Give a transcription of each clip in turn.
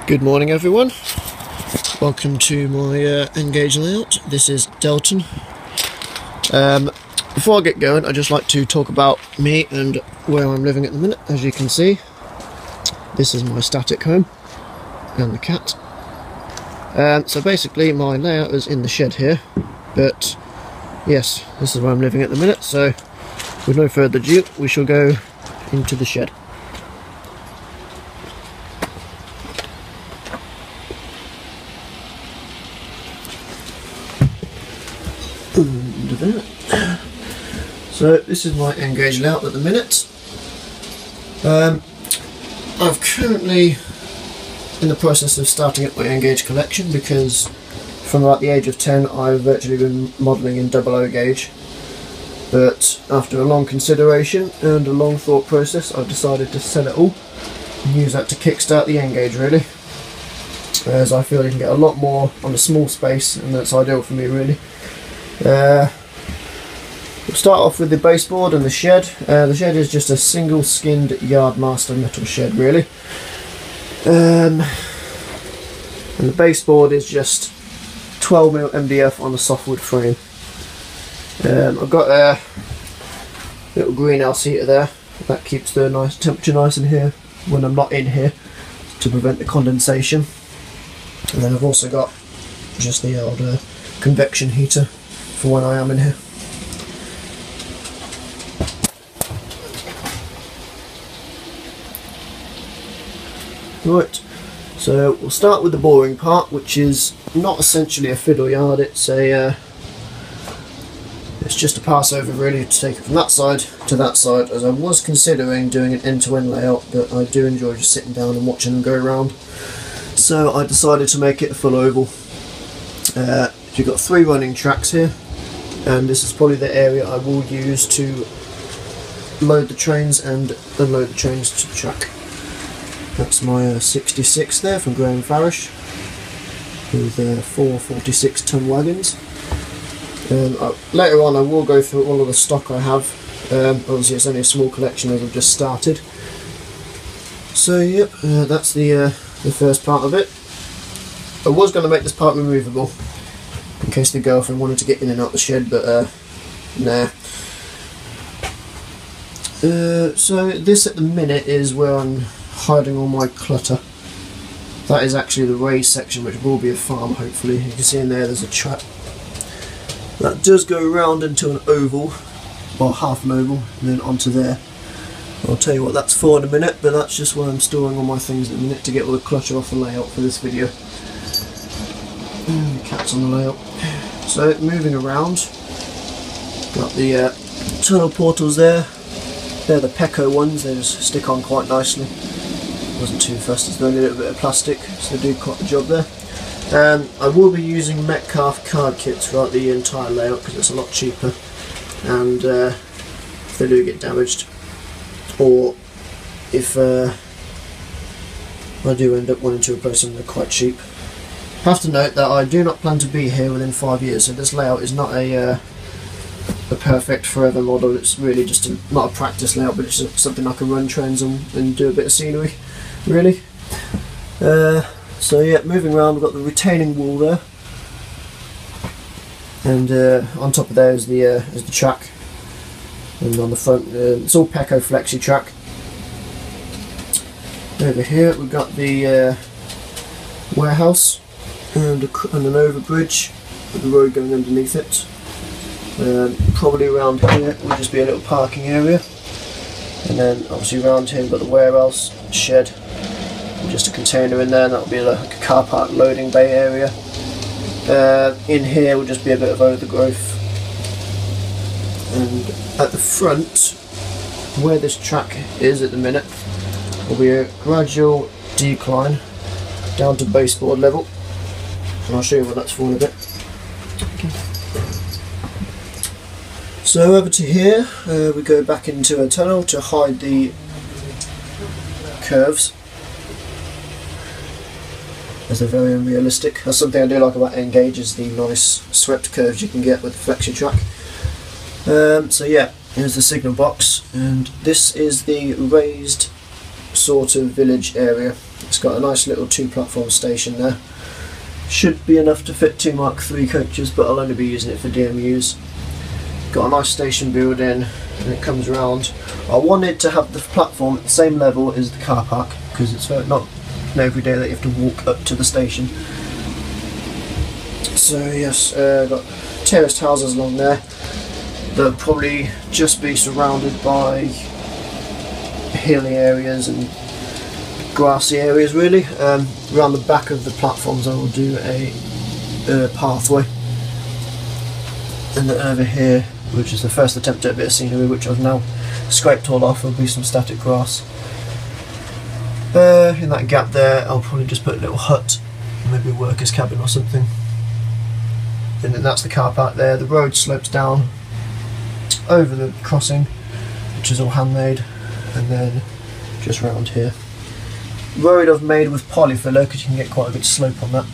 Good morning everyone, welcome to my Engage layout. This is Deltan. Before I get going, I'd just like to talk about me and where I'm living at the minute. As you can see, this is my static home and the cat. So basically my layout is in the shed here, but yes, this is where I'm living at the minute, so with no further ado we shall go into the shed. So this is my Engage layout at the minute. I'm currently in the process of starting up my Engage collection because from about the age of 10 I've virtually been modelling in 00 gauge, but after a long consideration and a long thought process I've decided to sell it all and use that to kickstart the Engage really, as I feel you can get a lot more on a small space and that's ideal for me really. We'll start off with the baseboard and the shed. The shed is just a single skinned Yardmaster metal shed really, and the baseboard is just 12mm MDF on a softwood frame. I've got a little greenhouse heater there that keeps the temperature nice in here when I'm not in here to prevent the condensation, and then I've also got just the old convection heater for when I am in here. Right, so we'll start with the boring part, which is not essentially a fiddle yard. It's just a pass over really to take it from that side to that side, as I was considering doing an end-to-end layout, but I do enjoy just sitting down and watching them go around, so I decided to make it a full oval. You've got 3 running tracks here, and this is probably the area I will use to load the trains and unload the trains to the track. That's my 66 there from Graham Farish with 4 46-ton wagons. Later on I will go through all of the stock I have. Obviously it's only a small collection as I've just started. So yep, that's the first part of it. I was going to make this part removable in case the girlfriend wanted to get in and out the shed, but nah. So this at the minute is where I'm hiding all my clutter. That is actually the raised section, which will be a farm hopefully. You can see in there's a track that does go round into an oval, or half an oval, and then onto there. I'll tell you what that's for in a minute, but that's just where I'm storing all my things at the minute to get all the clutter off the layout for this video. And the cat's on the layout. So moving around, got the tunnel portals there. They're the Pecco ones, they just stick on quite nicely. Wasn't too fussed, it's only a little bit of plastic, so they do quite the job there. I will be using Metcalf card kits throughout the entire layout because it's a lot cheaper, and if they do get damaged, or if I do end up wanting to replace them, they're quite cheap. I have to note that I do not plan to be here within 5 years, so this layout is not a perfect forever model. It's really just not a practice layout, but it's just something I can run trains on and do a bit of scenery really. So yeah, moving around, we've got the retaining wall there, and on top of there is the track, and on the front it's all Pecco Flexi track. Over here we've got the warehouse and an overbridge with the road going underneath it. Probably around here will just be a little parking area, and then obviously around here we've got the warehouse, shed, and just a container in there, and that'll be like a car park loading bay area. In here will just be a bit of overgrowth, and at the front, where this track is at the minute, will be a gradual decline down to baseboard level, and I'll show you what that's for in a bit. So over to here, we go back into a tunnel to hide the curves, as they're very unrealistic. That's something I do like about Engage, is the nice swept curves you can get with the Flexi track. So yeah, here's the signal box, and this is the raised sort of village area. It's got a nice little 2-platform station there. Should be enough to fit 2 Mark III coaches, but I'll only be using it for DMUs. Got a nice station building, and it comes around. I wanted to have the platform at the same level as the car park, because it's not every day that you have to walk up to the station. So yes, got terraced houses along there. They'll probably just be surrounded by hilly areas and grassy areas really. Around the back of the platforms I will do a pathway, and then over here, which is the first attempt at a bit of scenery, which I've now scraped all off, will be some static grass. In that gap there I'll probably just put a little hut, maybe a worker's cabin or something. And then that's the car park there. The road slopes down over the crossing, which is all handmade, and then just round here. Road I've made with polyfiller because you can get quite a good slope on that,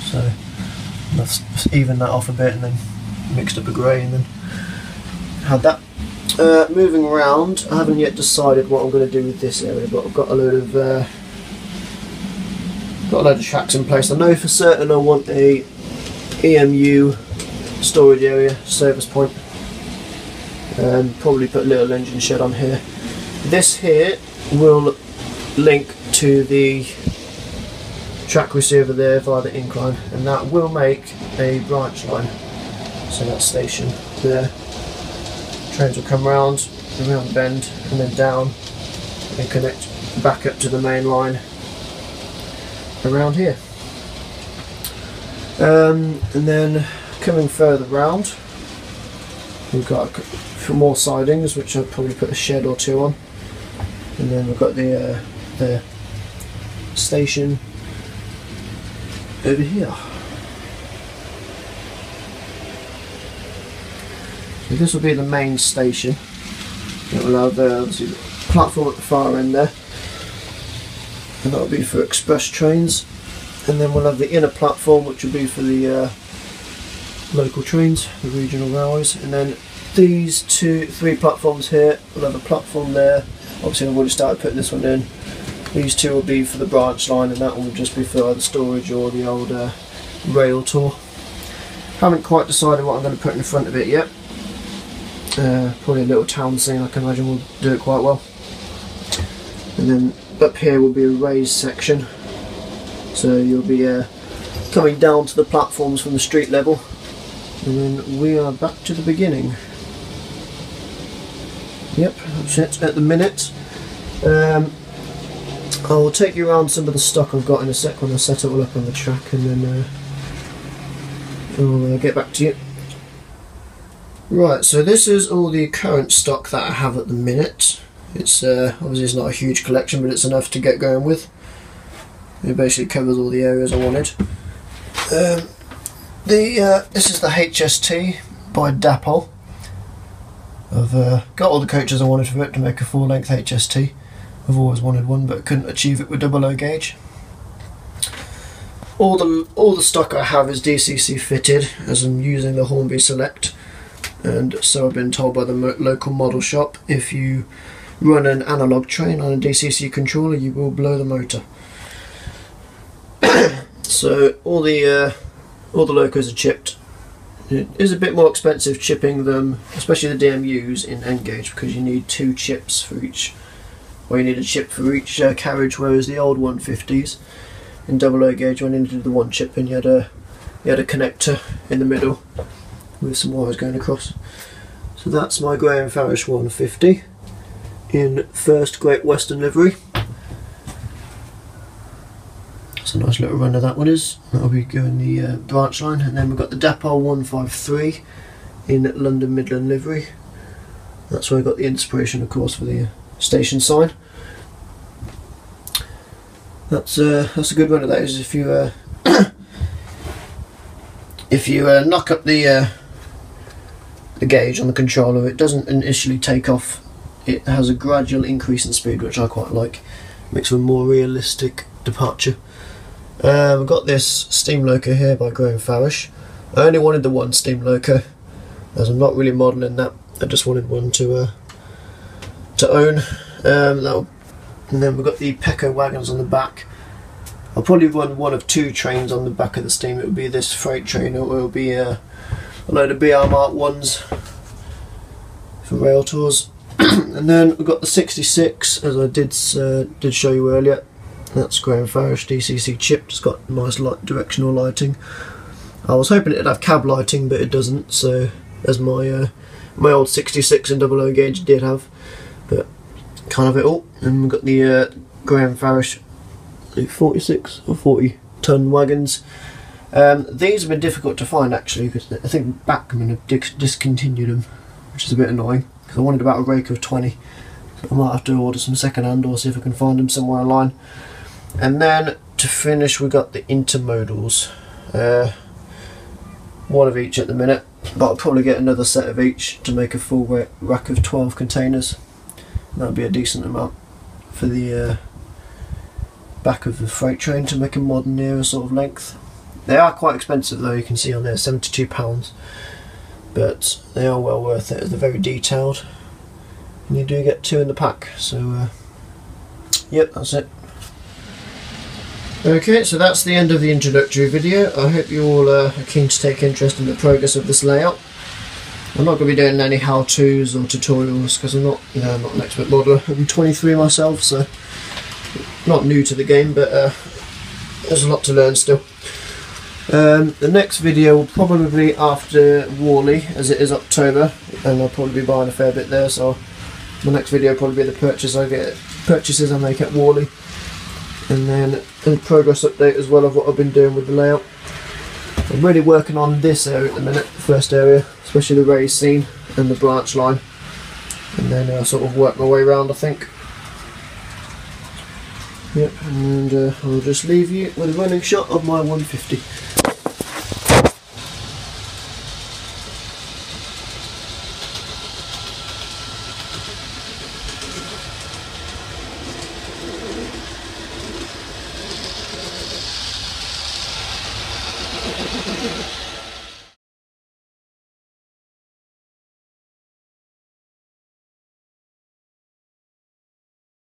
so I've evened that off a bit and then mixed up a grey and then had that. Moving around, I haven't yet decided what I'm going to do with this area, but I've got a load of tracks in place. I know for certain I want a EMU storage area, service point, and probably put a little engine shed on here. This here will link to the track receiver there via the incline, and that will make a branch line. So that station there, trains will come around the bend and then down and connect back up to the main line around here. And then coming further round, we've got some more sidings, which I'll probably put a shed or 2 on, and then we've got the station over here. So this will be the main station. It will have obviously the platform at the far end there, and that will be for express trains. And then we'll have the inner platform, which will be for the local trains, the regional railways. And then these 3 platforms here, we'll have a platform there. Obviously I've already started putting this one in. These 2 will be for the branch line, and that one will just be for either storage or the old rail tour. Haven't quite decided what I'm going to put in front of it yet. Probably a little town scene, I can imagine will do it quite well. And then up here will be a raised section. So you'll be coming down to the platforms from the street level, and then we are back to the beginning. Yep, that's it at the minute. I'll take you around some of the stock I've got in a sec when I set it all up on the track, and then I'll get back to you. Right, so this is all the current stock that I have at the minute. It's obviously it's not a huge collection, but it's enough to get going with. It basically covers all the areas I wanted. This is the HST by Dapol. I've got all the coaches I wanted for it to make a full-length HST. I've always wanted one, but couldn't achieve it with 00 gauge. All the stock I have is DCC fitted, as I'm using the Hornby Select, and so I've been told by the local model shop, if you run an analog train on a DCC controller, you will blow the motor. So all the locos are chipped. It is a bit more expensive chipping them, especially the DMUs in N gauge, because you need 2 chips for each. Well, you need a chip for each carriage, whereas the old 150s in 00 gauge, when you needed the 1 chip, and you had a connector in the middle with some wires going across. So that's my Graham Farish 150 in first Great Western livery. It's a nice little runner that one is. That'll be going the branch line. And then we've got the Dapol 153 in London Midland livery. That's where I got the inspiration, of course, for the station sign. That's a good runner. That is, if you if you knock up the gauge on the controller, it doesn't initially take off. It has a gradual increase in speed, which I quite like. Makes for a more realistic departure. We've got this steam loco here by Graham Farish. I only wanted the 1 steam loco, as I'm not really modelling that. I just wanted one to own. That'll And then we've got the Pecco wagons on the back. I'll probably run one of two trains on the back of the steam. It will be this freight train, or it will be a load of BR Mark 1s for rail tours. And then we've got the 66, as I did show you earlier. That's Graham Farish DCC chipped. It's got nice directional lighting. I was hoping it'd have cab lighting, but it doesn't. So as my old 66 and 00 gauge did have, but can't have it all. And we've got the Graham Farish 46 or 40 ton wagons. These have been difficult to find actually, because I think Bachmann have discontinued them, which is a bit annoying, because I wanted about a rake of 20. I might have to order some second hand or see if I can find them somewhere online. And then to finish, we got the intermodals. One of each at the minute, but I'll probably get another set of each to make a full rack of 12 containers. That'll be a decent amount for the back of the freight train to make a modern era sort of length. They are quite expensive though, you can see on there, £72, but they are well worth it as they're very detailed, and you do get 2 in the pack. So yep, that's it. Okay, so that's the end of the introductory video. I hope you all are keen to take interest in the progress of this layout. I'm not going to be doing any how-tos or tutorials because I'm not an expert modeler. I'm 23 myself, so not new to the game, but there's a lot to learn still. The next video will probably be after Worley, as it is October, and I'll probably be buying a fair bit there. So the next video will probably be the purchases I make at Worley, and then a progress update as well of what I've been doing with the layout. I'm really working on this area at the minute, the first area, especially the raised scene and the branch line, and then I'll sort of work my way around, I think. Yep, and I'll just leave you with a running shot of my 150.